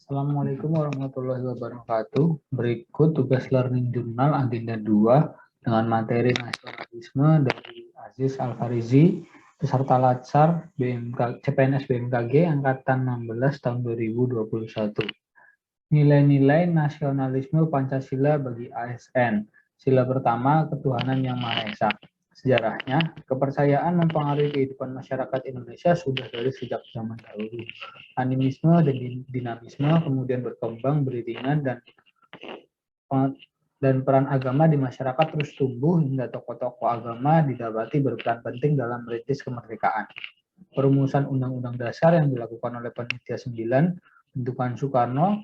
Assalamualaikum warahmatullahi wabarakatuh. Berikut tugas learning jurnal agenda 2 dengan materi nasionalisme dari Aziz Al-Farizi beserta Latsar CPNS BMKG angkatan 16 tahun 2021. Nilai-nilai nasionalisme Pancasila bagi ASN. Sila pertama, ketuhanan yang Maha Esa. Sejarahnya, kepercayaan mempengaruhi kehidupan masyarakat Indonesia sudah dari sejak zaman dahulu. Animisme dan dinamisme kemudian berkembang beriringan dan peran agama di masyarakat terus tumbuh hingga tokoh-tokoh agama didapati berperan penting dalam merintis kemerdekaan. Perumusan Undang-Undang Dasar yang dilakukan oleh Panitia 9 bentukan Soekarno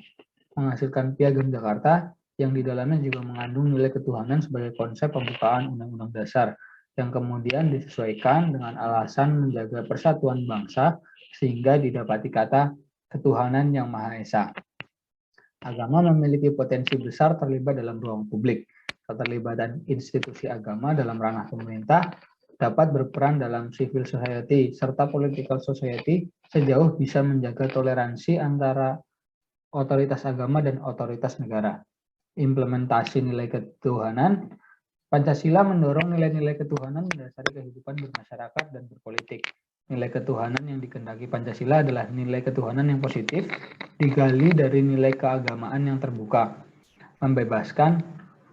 menghasilkan Piagam Jakarta yang di dalamnya juga mengandung nilai ketuhanan sebagai konsep pembukaan Undang-Undang Dasar yang kemudian disesuaikan dengan alasan menjaga persatuan bangsa sehingga didapati kata ketuhanan yang Maha Esa. Agama memiliki potensi besar terlibat dalam ruang publik. Keterlibatan institusi agama dalam ranah pemerintah dapat berperan dalam civil society serta political society sejauh bisa menjaga toleransi antara otoritas agama dan otoritas negara. Implementasi nilai ketuhanan, Pancasila mendorong nilai-nilai ketuhanan mendasari kehidupan bermasyarakat dan berpolitik. Nilai ketuhanan yang dikehendaki Pancasila adalah nilai ketuhanan yang positif, digali dari nilai keagamaan yang terbuka, membebaskan,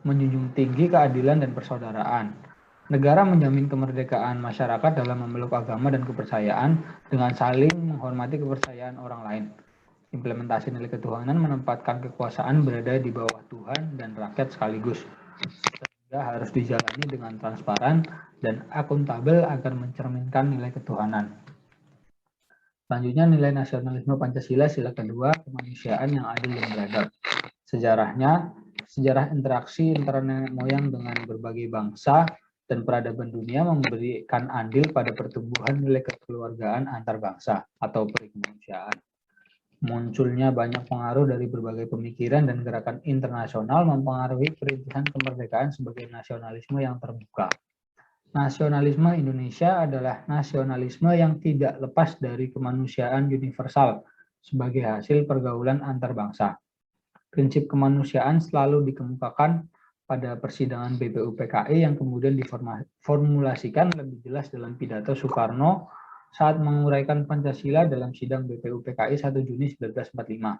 menjunjung tinggi keadilan dan persaudaraan. Negara menjamin kemerdekaan masyarakat dalam memeluk agama dan kepercayaan dengan saling menghormati kepercayaan orang lain. Implementasi nilai ketuhanan menempatkan kekuasaan berada di bawah Tuhan dan rakyat sekaligus, sehingga harus dijalani dengan transparan dan akuntabel agar mencerminkan nilai ketuhanan. Selanjutnya, nilai nasionalisme Pancasila sila kedua, kemanusiaan yang adil dan beradab. Sejarahnya, sejarah interaksi antara nenek moyang dengan berbagai bangsa dan peradaban dunia memberikan andil pada pertumbuhan nilai kekeluargaan antar bangsa atau perikemanusiaan. Munculnya banyak pengaruh dari berbagai pemikiran dan gerakan internasional mempengaruhi perintisan kemerdekaan sebagai nasionalisme yang terbuka. Nasionalisme Indonesia adalah nasionalisme yang tidak lepas dari kemanusiaan universal sebagai hasil pergaulan antar bangsa. Prinsip kemanusiaan selalu dikemukakan pada persidangan BPUPKI yang kemudian diformulasikan lebih jelas dalam pidato Soekarno saat menguraikan Pancasila dalam sidang BPUPKI 1 Juni 1945.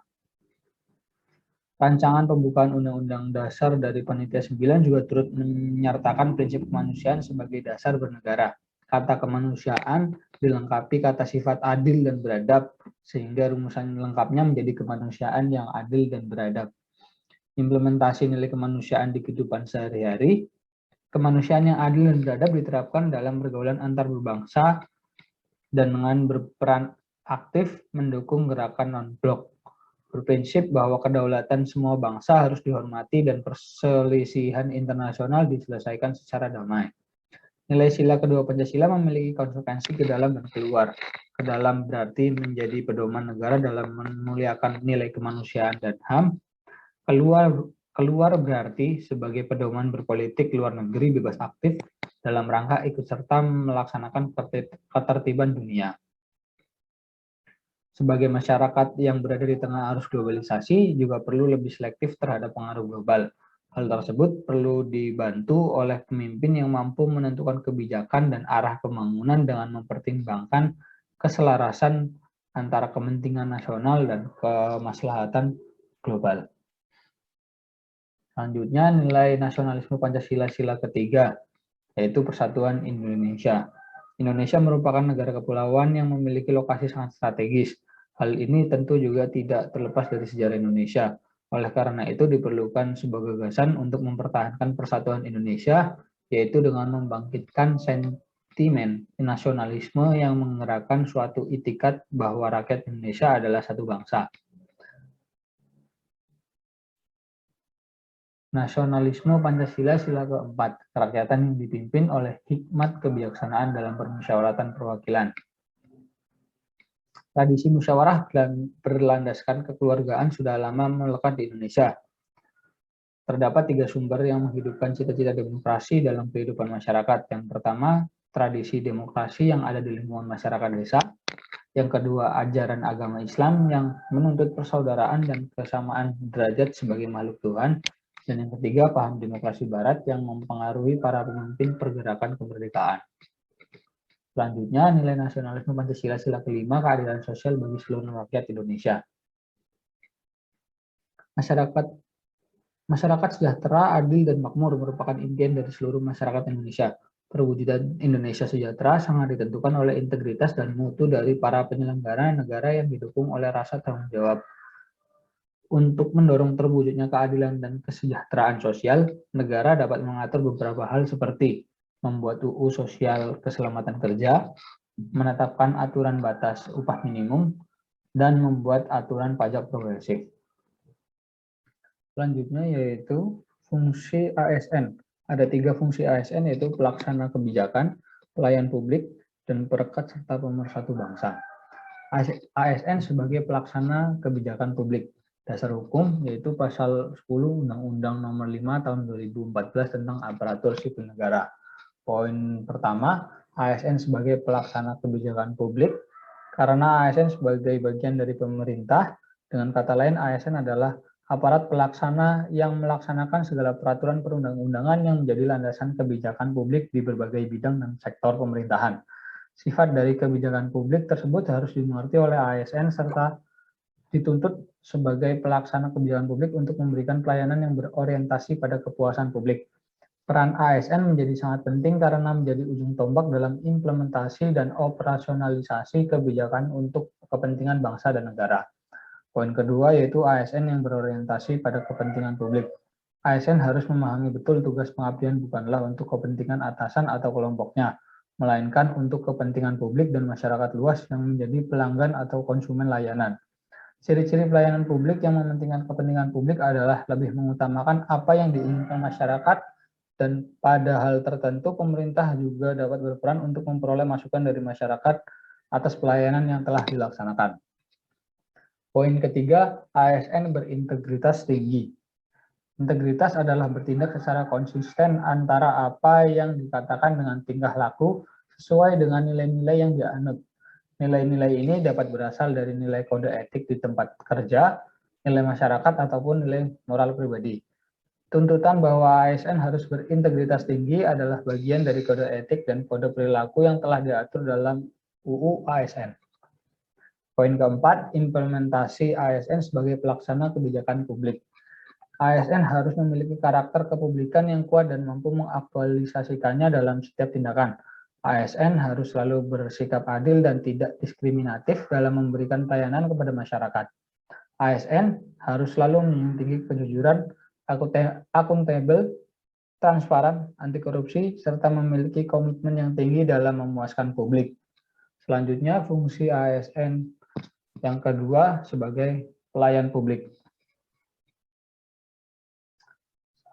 Rancangan pembukaan Undang-Undang Dasar dari Panitia 9 juga turut menyertakan prinsip kemanusiaan sebagai dasar bernegara. Kata kemanusiaan dilengkapi kata sifat adil dan beradab, sehingga rumusan lengkapnya menjadi kemanusiaan yang adil dan beradab. Implementasi nilai kemanusiaan di kehidupan sehari-hari, kemanusiaan yang adil dan beradab diterapkan dalam pergaulan antar berbangsa dan dengan berperan aktif mendukung gerakan non-blok. Berprinsip bahwa kedaulatan semua bangsa harus dihormati dan perselisihan internasional diselesaikan secara damai. Nilai sila kedua Pancasila memiliki konsekuensi ke dalam dan keluar. Ke dalam berarti menjadi pedoman negara dalam memuliakan nilai kemanusiaan dan HAM. Keluar berarti sebagai pedoman berpolitik luar negeri bebas aktif dalam rangka ikut serta melaksanakan ketertiban dunia. Sebagai masyarakat yang berada di tengah arus globalisasi juga perlu lebih selektif terhadap pengaruh global. Hal tersebut perlu dibantu oleh pemimpin yang mampu menentukan kebijakan dan arah pembangunan dengan mempertimbangkan keselarasan antara kepentingan nasional dan kemaslahatan global. Selanjutnya, nilai nasionalisme Pancasila sila ketiga, yaitu persatuan Indonesia. Indonesia merupakan negara kepulauan yang memiliki lokasi sangat strategis. Hal ini tentu juga tidak terlepas dari sejarah Indonesia. Oleh karena itu diperlukan sebuah gagasan untuk mempertahankan persatuan Indonesia, yaitu dengan membangkitkan sentimen nasionalisme yang menggerakkan suatu itikat bahwa rakyat Indonesia adalah satu bangsa. Nasionalisme Pancasila sila keempat, kerakyatan yang dipimpin oleh hikmat kebijaksanaan dalam permusyawaratan perwakilan. Tradisi musyawarah berlandaskan kekeluargaan sudah lama melekat di Indonesia. Terdapat 3 sumber yang menghidupkan cita-cita demokrasi dalam kehidupan masyarakat. Yang pertama, tradisi demokrasi yang ada di lingkungan masyarakat desa. Yang kedua, ajaran agama Islam yang menuntut persaudaraan dan kesamaan derajat sebagai makhluk Tuhan. Dan yang ketiga, paham demokrasi Barat yang mempengaruhi para pemimpin pergerakan kemerdekaan. Selanjutnya, nilai nasionalisme Pancasila sila kelima, keadilan sosial bagi seluruh rakyat Indonesia. Masyarakat sejahtera, adil, dan makmur merupakan impian dari seluruh masyarakat Indonesia. Perwujudan Indonesia sejahtera sangat ditentukan oleh integritas dan mutu dari para penyelenggara negara yang didukung oleh rasa tanggung jawab. Untuk mendorong terwujudnya keadilan dan kesejahteraan sosial, negara dapat mengatur beberapa hal seperti membuat UU Sosial Keselamatan Kerja, menetapkan aturan batas upah minimum, dan membuat aturan pajak progresif. Selanjutnya yaitu fungsi ASN. Ada 3 fungsi ASN, yaitu pelaksana kebijakan, pelayan publik, dan perekat serta pemersatu bangsa. ASN sebagai pelaksana kebijakan publik. Dasar hukum yaitu pasal 10 Undang-Undang Nomor 5 Tahun 2014 tentang Aparatur Sipil Negara. Poin pertama, ASN sebagai pelaksana kebijakan publik. Karena ASN sebagai bagian dari pemerintah, dengan kata lain ASN adalah aparat pelaksana yang melaksanakan segala peraturan perundang-undangan yang menjadi landasan kebijakan publik di berbagai bidang dan sektor pemerintahan. Sifat dari kebijakan publik tersebut harus dimengerti oleh ASN serta dituntut sebagai pelaksana kebijakan publik untuk memberikan pelayanan yang berorientasi pada kepuasan publik. Peran ASN menjadi sangat penting karena menjadi ujung tombak dalam implementasi dan operasionalisasi kebijakan untuk kepentingan bangsa dan negara. Poin kedua yaitu ASN yang berorientasi pada kepentingan publik. ASN harus memahami betul tugas pengabdian bukanlah untuk kepentingan atasan atau kelompoknya, melainkan untuk kepentingan publik dan masyarakat luas yang menjadi pelanggan atau konsumen layanan. Ciri-ciri pelayanan publik yang mementingkan kepentingan publik adalah lebih mengutamakan apa yang diinginkan masyarakat, dan pada hal tertentu pemerintah juga dapat berperan untuk memperoleh masukan dari masyarakat atas pelayanan yang telah dilaksanakan. Poin ketiga, ASN berintegritas tinggi. Integritas adalah bertindak secara konsisten antara apa yang dikatakan dengan tingkah laku sesuai dengan nilai-nilai yang dianut. Nilai-nilai ini dapat berasal dari nilai kode etik di tempat kerja, nilai masyarakat, ataupun nilai moral pribadi. Tuntutan bahwa ASN harus berintegritas tinggi adalah bagian dari kode etik dan kode perilaku yang telah diatur dalam UU ASN. Poin keempat, implementasi ASN sebagai pelaksana kebijakan publik. ASN harus memiliki karakter kepublikan yang kuat dan mampu mengaktualisasikannya dalam setiap tindakan. ASN harus selalu bersikap adil dan tidak diskriminatif dalam memberikan pelayanan kepada masyarakat. ASN harus selalu menjunjung tinggi kejujuran, akuntabel, transparan, anti korupsi, serta memiliki komitmen yang tinggi dalam memuaskan publik. Selanjutnya, fungsi ASN yang kedua sebagai pelayan publik.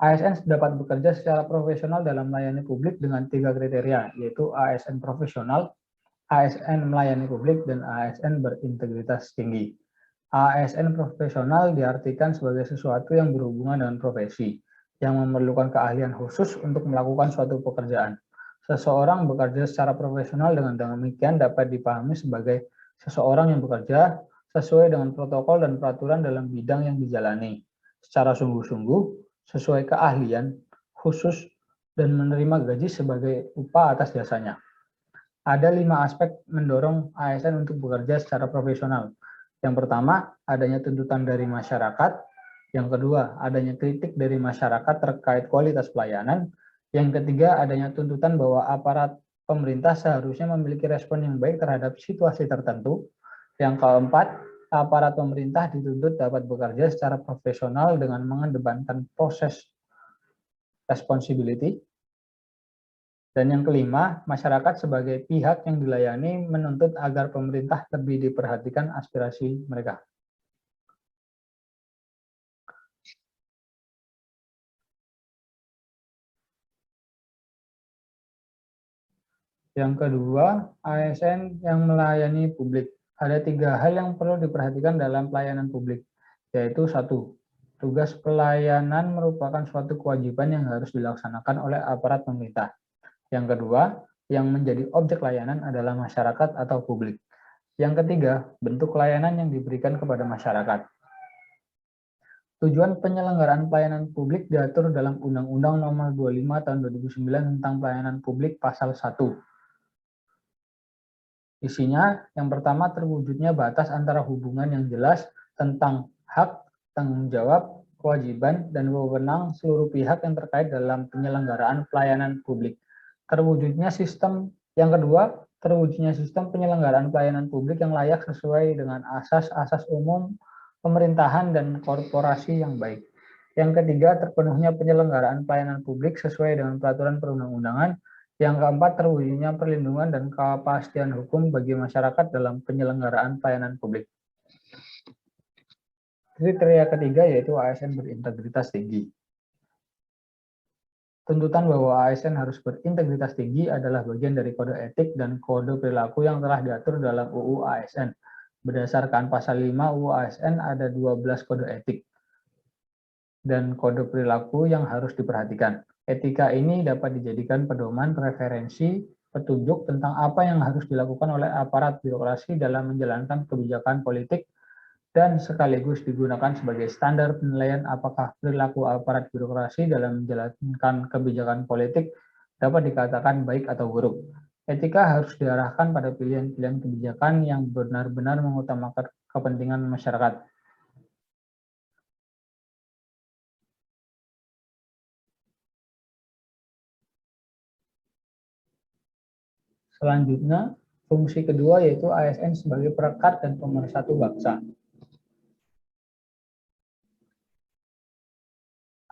ASN dapat bekerja secara profesional dalam melayani publik dengan 3 kriteria, yaitu ASN profesional, ASN melayani publik, dan ASN berintegritas tinggi. ASN profesional diartikan sebagai sesuatu yang berhubungan dengan profesi, yang memerlukan keahlian khusus untuk melakukan suatu pekerjaan. Seseorang bekerja secara profesional dengan demikian dapat dipahami sebagai seseorang yang bekerja sesuai dengan protokol dan peraturan dalam bidang yang dijalani, secara sungguh-sungguh, sesuai keahlian khusus, dan menerima gaji sebagai upah atas jasanya. Ada 5 aspek mendorong ASN untuk bekerja secara profesional. Yang pertama, adanya tuntutan dari masyarakat. Yang kedua, adanya kritik dari masyarakat terkait kualitas pelayanan. Yang ketiga, adanya tuntutan bahwa aparat pemerintah seharusnya memiliki respon yang baik terhadap situasi tertentu. Yang keempat, aparat pemerintah dituntut dapat bekerja secara profesional dengan mengedepankan proses responsibility. Dan yang kelima, masyarakat sebagai pihak yang dilayani menuntut agar pemerintah lebih diperhatikan aspirasi mereka. Yang kedua, ASN yang melayani publik. Ada 3 hal yang perlu diperhatikan dalam pelayanan publik, yaitu 1. Tugas pelayanan merupakan suatu kewajiban yang harus dilaksanakan oleh aparat pemerintah. Yang kedua, yang menjadi objek layanan adalah masyarakat atau publik. Yang ketiga, bentuk layanan yang diberikan kepada masyarakat. Tujuan penyelenggaraan pelayanan publik diatur dalam Undang-Undang Nomor 25 Tahun 2009 tentang Pelayanan Publik Pasal 1. Isinya, yang pertama terwujudnya batas antara hubungan yang jelas tentang hak, tanggung jawab, kewajiban, dan wewenang seluruh pihak yang terkait dalam penyelenggaraan pelayanan publik. Yang kedua, terwujudnya sistem penyelenggaraan pelayanan publik yang layak sesuai dengan asas-asas umum pemerintahan dan korporasi yang baik. Yang ketiga, terpenuhnya penyelenggaraan pelayanan publik sesuai dengan peraturan perundang-undangan. Yang keempat, terwujudnya perlindungan dan kepastian hukum bagi masyarakat dalam penyelenggaraan pelayanan publik. Kriteria ketiga yaitu ASN berintegritas tinggi. Tuntutan bahwa ASN harus berintegritas tinggi adalah bagian dari kode etik dan kode perilaku yang telah diatur dalam UU ASN. Berdasarkan pasal 5 UU ASN ada 12 kode etik dan kode perilaku yang harus diperhatikan. Etika ini dapat dijadikan pedoman, referensi, petunjuk tentang apa yang harus dilakukan oleh aparat birokrasi dalam menjalankan kebijakan politik dan sekaligus digunakan sebagai standar penilaian apakah perilaku aparat birokrasi dalam menjalankan kebijakan politik dapat dikatakan baik atau buruk. Etika harus diarahkan pada pilihan-pilihan kebijakan yang benar-benar mengutamakan kepentingan masyarakat. Selanjutnya, fungsi kedua yaitu ASN sebagai perekat dan pemersatu bangsa.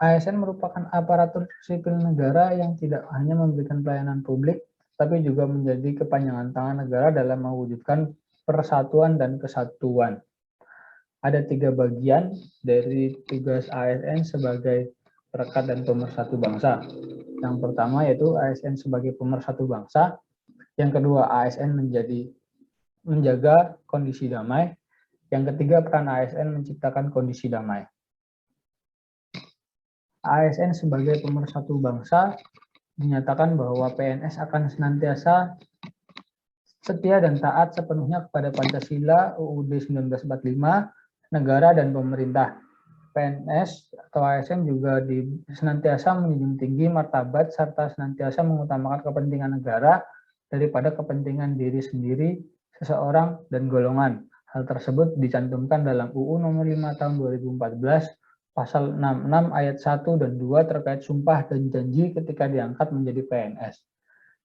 ASN merupakan aparatur sipil negara yang tidak hanya memberikan pelayanan publik, tapi juga menjadi kepanjangan tangan negara dalam mewujudkan persatuan dan kesatuan. Ada 3 bagian dari tugas ASN sebagai perekat dan pemersatu bangsa. Yang pertama yaitu ASN sebagai pemersatu bangsa. Yang kedua, ASN menjaga kondisi damai. Yang ketiga, peran ASN menciptakan kondisi damai. ASN sebagai pemersatu bangsa menyatakan bahwa PNS akan senantiasa setia dan taat sepenuhnya kepada Pancasila, UUD 1945, negara dan pemerintah. PNS atau ASN juga senantiasa menjunjung tinggi martabat serta senantiasa mengutamakan kepentingan negara daripada kepentingan diri sendiri, seseorang, dan golongan. Hal tersebut dicantumkan dalam UU Nomor 5 Tahun 2014, Pasal 66 Ayat 1 dan 2 terkait sumpah dan janji ketika diangkat menjadi PNS.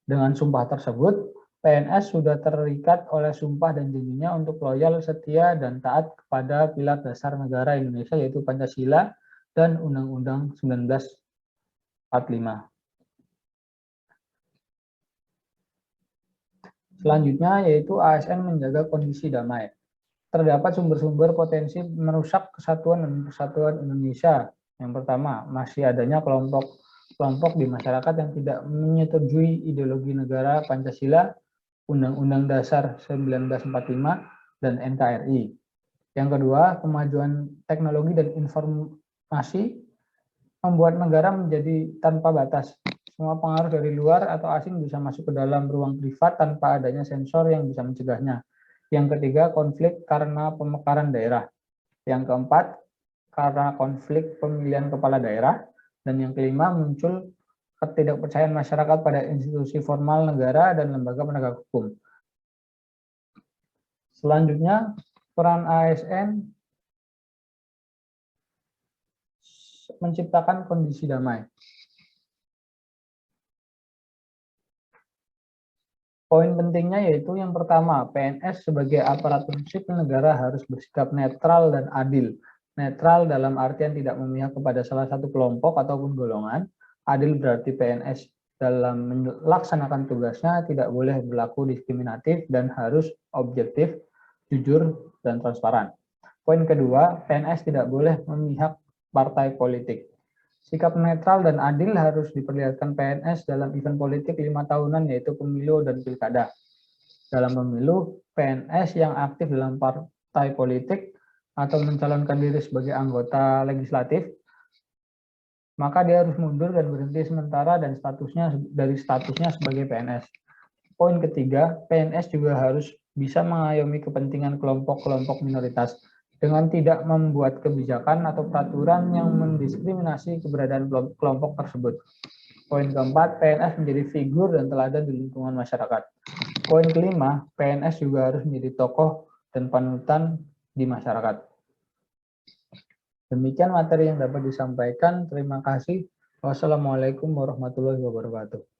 Dengan sumpah tersebut, PNS sudah terikat oleh sumpah dan janjinya untuk loyal, setia, dan taat kepada pilar dasar negara Indonesia yaitu Pancasila dan Undang-Undang 1945. Selanjutnya yaitu ASN menjaga kondisi damai. Terdapat sumber-sumber potensi merusak kesatuan dan persatuan Indonesia. Yang pertama, masih adanya kelompok di masyarakat yang tidak menyetujui ideologi negara Pancasila, Undang-Undang Dasar 1945, dan NKRI. Yang kedua, kemajuan teknologi dan informasi membuat negara menjadi tanpa batas. Semua pengaruh dari luar atau asing bisa masuk ke dalam ruang privat tanpa adanya sensor yang bisa mencegahnya. Yang ketiga, konflik karena pemekaran daerah. Yang keempat, karena konflik pemilihan kepala daerah. Dan yang kelima, muncul ketidakpercayaan masyarakat pada institusi formal negara dan lembaga penegak hukum. Selanjutnya, peran ASN menciptakan kondisi damai. Poin pentingnya yaitu yang pertama, PNS sebagai aparatur sipil negara harus bersikap netral dan adil. Netral dalam artian tidak memihak kepada salah satu kelompok ataupun golongan. Adil berarti PNS dalam melaksanakan tugasnya tidak boleh berlaku diskriminatif dan harus objektif, jujur, dan transparan. Poin kedua, PNS tidak boleh memihak partai politik. Sikap netral dan adil harus diperlihatkan PNS dalam event politik 5 tahunan yaitu pemilu dan pilkada. Dalam pemilu, PNS yang aktif dalam partai politik atau mencalonkan diri sebagai anggota legislatif, maka dia harus mundur dan berhenti sementara dari statusnya sebagai PNS. Poin ketiga, PNS juga harus bisa mengayomi kepentingan kelompok-kelompok minoritas dengan tidak membuat kebijakan atau peraturan yang mendiskriminasi keberadaan kelompok tersebut. Poin keempat, PNS menjadi figur dan teladan di lingkungan masyarakat. Poin kelima, PNS juga harus menjadi tokoh dan panutan di masyarakat. Demikian materi yang dapat disampaikan. Terima kasih. Wassalamualaikum warahmatullahi wabarakatuh.